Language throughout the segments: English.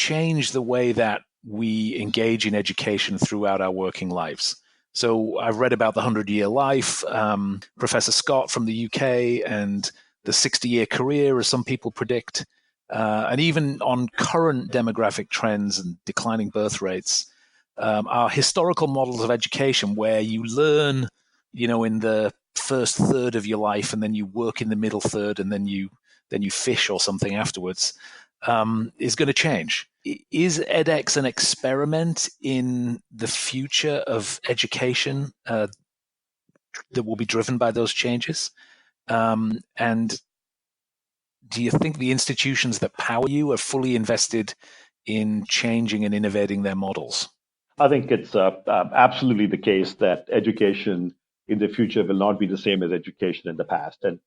change the way that we engage in education throughout our working lives. So I've read about the 100-year life, Professor Scott from the UK, and the 60-year career, as some people predict, and even on current demographic trends and declining birth rates, are historical models of education where you learn, in the first third of your life, and then you work in the middle third, and then you fish or something afterwards, is going to change. Is edX an experiment in the future of education that will be driven by those changes? And do you think the institutions that power you are fully invested in changing and innovating their models? I think it's absolutely the case that education in the future will not be the same as education in the past. And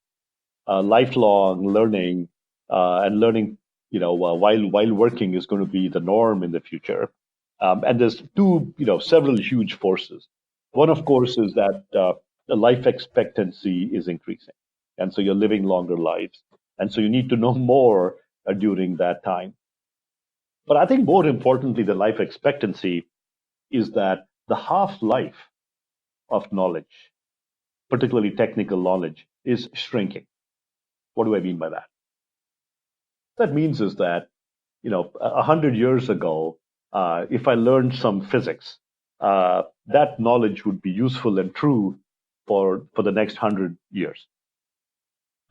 lifelong learning and learning, while working is going to be the norm in the future. And there's several huge forces. One, of course, is that the life expectancy is increasing. And so you're living longer lives. And so you need to know more during that time. But I think more importantly, the life expectancy is that the half-life of knowledge, particularly technical knowledge, is shrinking. What do I mean by that? That means is that, 100 years ago, if I learned some physics, that knowledge would be useful and true for the next 100 years.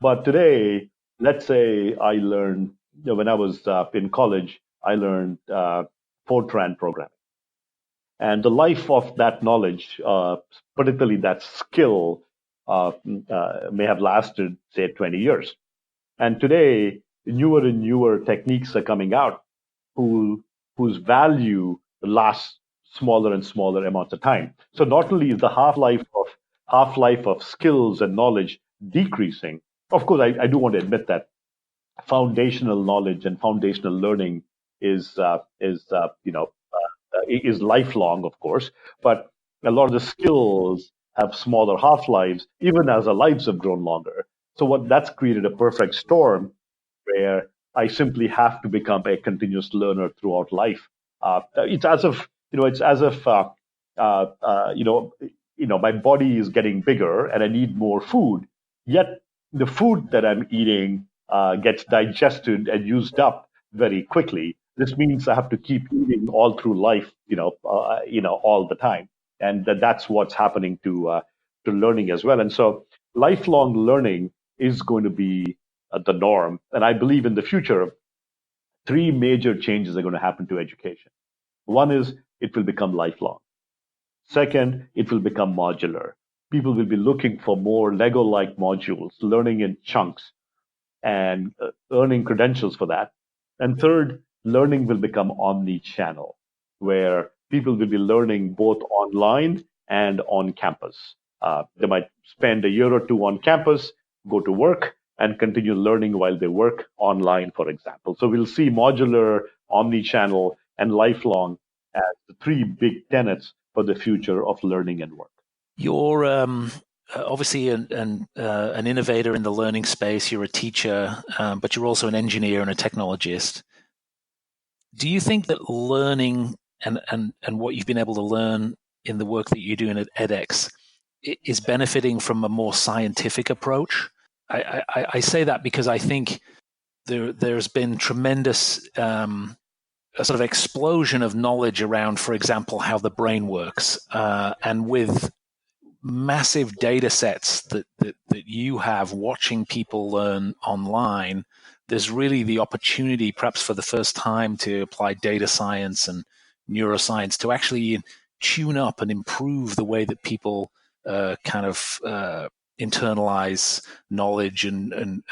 But today, let's say I learned, when I was in college, I learned Fortran programming. And the life of that knowledge, particularly that skill, may have lasted, say, 20 years. And today, newer and newer techniques are coming out whose value lasts smaller and smaller amounts of time. So not only is the half-life of skills and knowledge decreasing, of course, I do want to admit that foundational knowledge and foundational learning is lifelong, of course, but a lot of the skills have smaller half-lives, even as our lives have grown longer. So that's created a perfect storm where I simply have to become a continuous learner throughout life. It's as if my body is getting bigger and I need more food. Yet the food that I'm eating gets digested and used up very quickly. This means I have to keep eating all through life, all the time, and that's what's happening to learning as well. And so, lifelong learning is going to be the norm. And I believe in the future, three major changes are going to happen to education. One is it will become lifelong. Second, it will become modular. People will be looking for more Lego-like modules, learning in chunks, and earning credentials for that. And third, learning will become omni-channel, where people will be learning both online and on campus. They might spend a year or two on campus, go to work, and continue learning while they work online, for example. So we'll see modular, omni-channel, and lifelong as the three big tenets for the future of learning and work. You're obviously an innovator in the learning space. You're a teacher, but you're also an engineer and a technologist. Do you think that learning and what you've been able to learn in the work that you're doing at edX is benefiting from a more scientific approach? I say that because I think there's been tremendous a sort of explosion of knowledge around, for example, how the brain works, and with massive data sets that you have watching people learn online, there's really the opportunity, perhaps for the first time, to apply data science and neuroscience to actually tune up and improve the way that people internalize knowledge and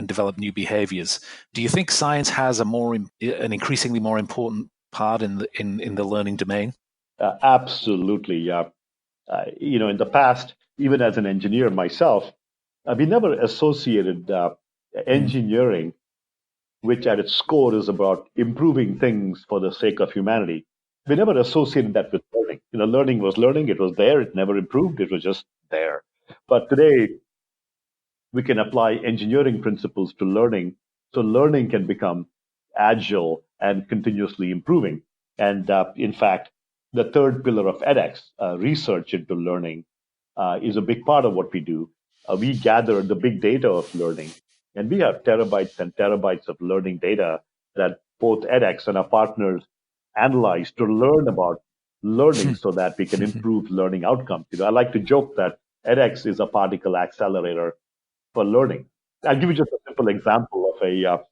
develop new behaviors. Do you think science has an increasingly more important part in the learning domain? Absolutely, yeah. In the past, even as an engineer myself, we never associated engineering, which at its core is about improving things for the sake of humanity. We never associated that with learning. Learning was learning. It was there. It never improved. It was just there. But today, we can apply engineering principles to learning, so learning can become agile and continuously improving. And in fact, the third pillar of edX, research into learning, is a big part of what we do. We gather the big data of learning, and we have terabytes and terabytes of learning data that both edX and our partners analyze to learn about learning so that we can improve learning outcomes. I like to joke that edX is a particle accelerator for learning. I'll give you just a simple example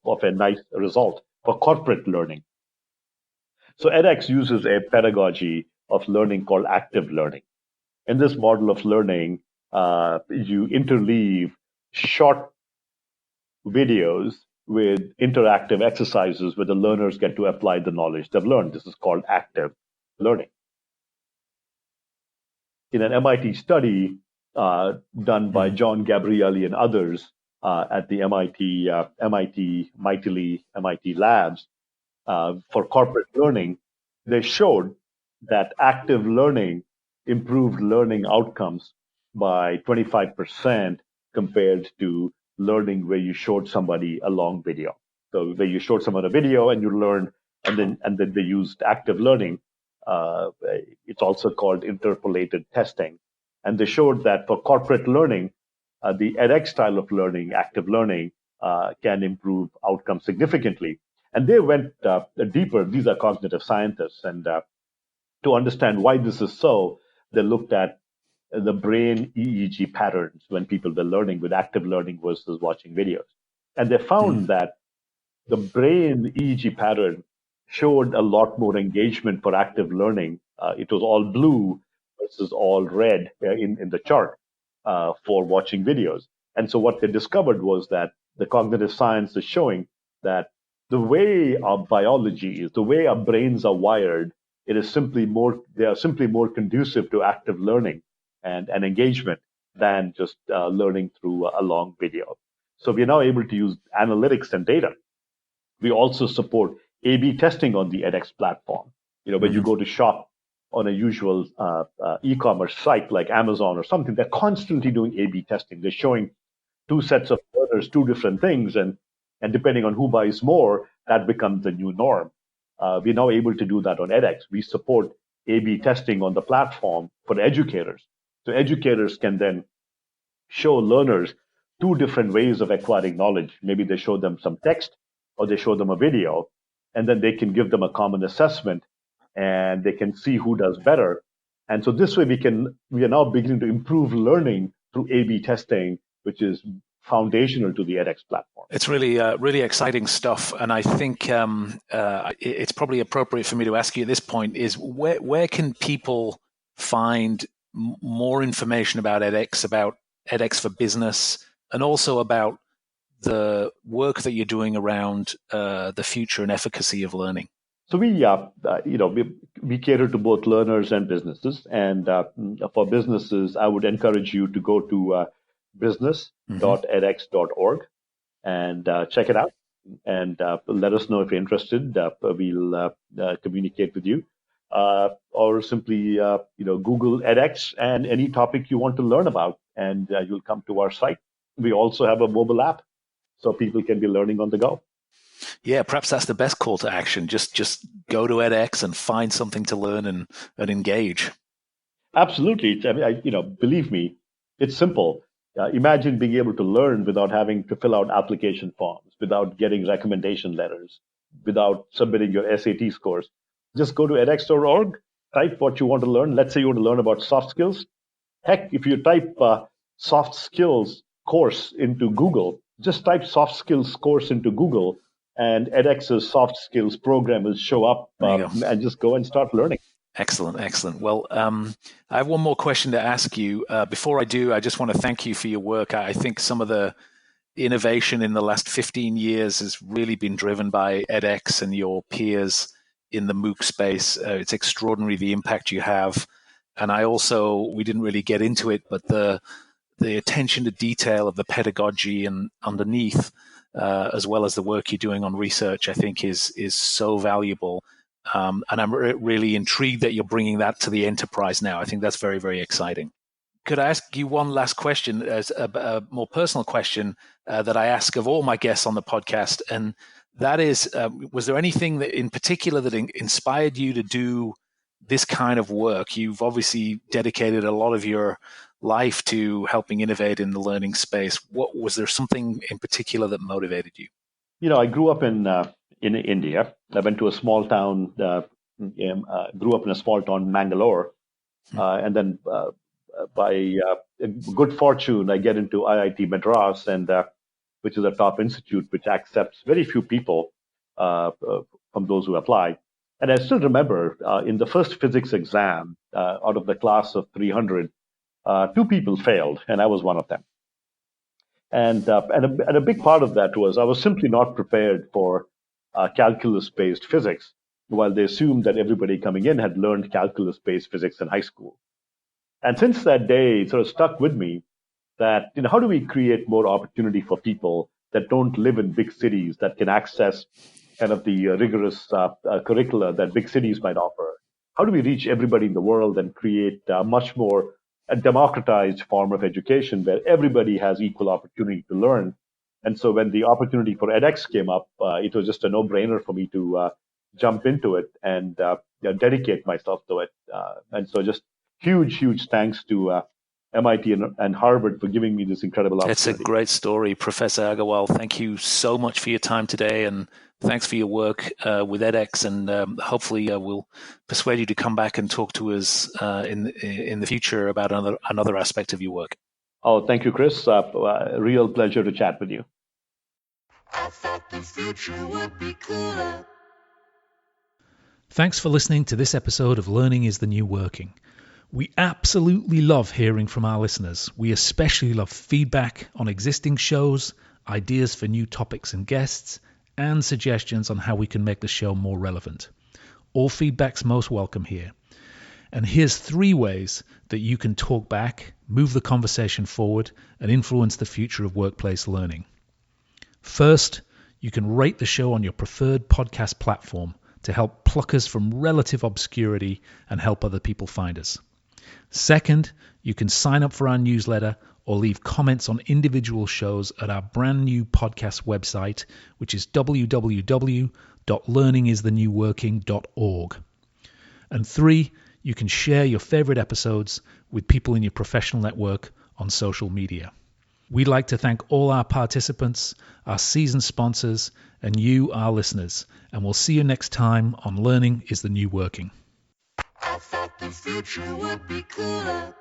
of a nice result for corporate learning. So edX uses a pedagogy of learning called active learning. In this model of learning, you interleave short videos with interactive exercises where the learners get to apply the knowledge they've learned. This is called active learning. In an MIT study done by John Gabrielli and others at the MIT labs for corporate learning, they showed that active learning improved learning outcomes by 25% compared to learning where you showed somebody a long video. So where you showed someone a video and you learned, and then they used active learning. It's also called interpolated testing. And they showed that for corporate learning, the edX style of learning, active learning, can improve outcomes significantly. And they went deeper. These are cognitive scientists. And to understand why this is so, they looked at the brain EEG patterns when people were learning with active learning versus watching videos. And they found that the brain EEG pattern showed a lot more engagement for active learning. It was all blue versus all red in the chart for watching videos. And so what they discovered was that the cognitive science is showing that the way our biology is, the way our brains are wired, they are simply more conducive to active learning and engagement than just learning through a long video. So we are now able to use analytics and data. We also support A/B testing on the edX platform. When you go to shop on a usual e-commerce site like Amazon or something, they're constantly doing A/B testing. They're showing two sets of learners two different things, and depending on who buys more, that becomes the new norm. We're now able to do that on edX. We support A/B testing on the platform for educators. So educators can then show learners two different ways of acquiring knowledge. Maybe they show them some text or they show them a video, and then they can give them a common assessment and they can see who does better. And so this way we are now beginning to improve learning through A/B testing, which is foundational to the edX platform. It's really, really exciting stuff. And I think it's probably appropriate for me to ask you at this point is where can people find more information about edX, about edX for business, and also about the work that you're doing around the future and efficacy of learning? So we cater to both learners and businesses. And for businesses, I would encourage you to go to business.edX.org and check it out. And let us know if you're interested. We'll communicate with you. Or simply, Google edX and any topic you want to learn about, and you'll come to our site. We also have a mobile app, so people can be learning on the go. Yeah, perhaps that's the best call to action. Just go to edX and find something to learn and engage. Absolutely. Believe me, it's simple. Imagine being able to learn without having to fill out application forms, without getting recommendation letters, without submitting your SAT scores. Just go to edX.org, type what you want to learn. Let's say you want to learn about soft skills. Heck, if you type soft skills course into Google, just type soft skills course into Google, and edX's soft skills program will show up, and just go and start learning. Excellent. Well, I have one more question to ask you. Before I do, I just want to thank you for your work. I think some of the innovation in the last 15 years has really been driven by edX and your peers in the MOOC space. It's extraordinary the impact you have. And we didn't really get into it, but the attention to detail of the pedagogy and underneath, as well as the work you're doing on research, I think is so valuable. And I'm really intrigued that you're bringing that to the enterprise now. I think that's very, very exciting. Could I ask you one last question, as a more personal question that I ask of all my guests on the podcast? And That is, was there anything that in particular that inspired you to do this kind of work? You've obviously dedicated a lot of your life to helping innovate in the learning space. What was there something in particular that motivated you? I grew up in India. I went to a small town. Grew up in a small town, Mangalore, and then by good fortune, I get into IIT Madras, and which is a top institute which accepts very few people from those who apply. And I still remember in the first physics exam, out of the class of 300, two people failed, and I was one of them. And a big part of that was I was simply not prepared for calculus-based physics, while they assumed that everybody coming in had learned calculus-based physics in high school. And since that day, it sort of stuck with me that, how do we create more opportunity for people that don't live in big cities, that can access kind of the rigorous curricula that big cities might offer? How do we reach everybody in the world and create much more a democratized form of education where everybody has equal opportunity to learn? And so when the opportunity for edX came up, it was just a no-brainer for me to jump into it and dedicate myself to it. And so just huge thanks to MIT and Harvard for giving me this incredible opportunity. It's a great story, Professor Agarwal. Thank you so much for your time today, and thanks for your work with edX. And hopefully, we'll persuade you to come back and talk to us in the future about another aspect of your work. Oh, thank you, Chris. Real pleasure to chat with you. I thought the future would be cooler. Thanks for listening to this episode of Learning is the New Working. We absolutely love hearing from our listeners. We especially love feedback on existing shows, ideas for new topics and guests, and suggestions on how we can make the show more relevant. All feedback's most welcome here. And here's 3 ways that you can talk back, move the conversation forward, and influence the future of workplace learning. First, you can rate the show on your preferred podcast platform to help pluck us from relative obscurity and help other people find us. Second, you can sign up for our newsletter or leave comments on individual shows at our brand new podcast website, which is www.learningisthenewworking.org. And 3, you can share your favorite episodes with people in your professional network on social media. We'd like to thank all our participants, our season sponsors, and you, our listeners. And we'll see you next time on Learning is the New Working. I thought the future would be cooler.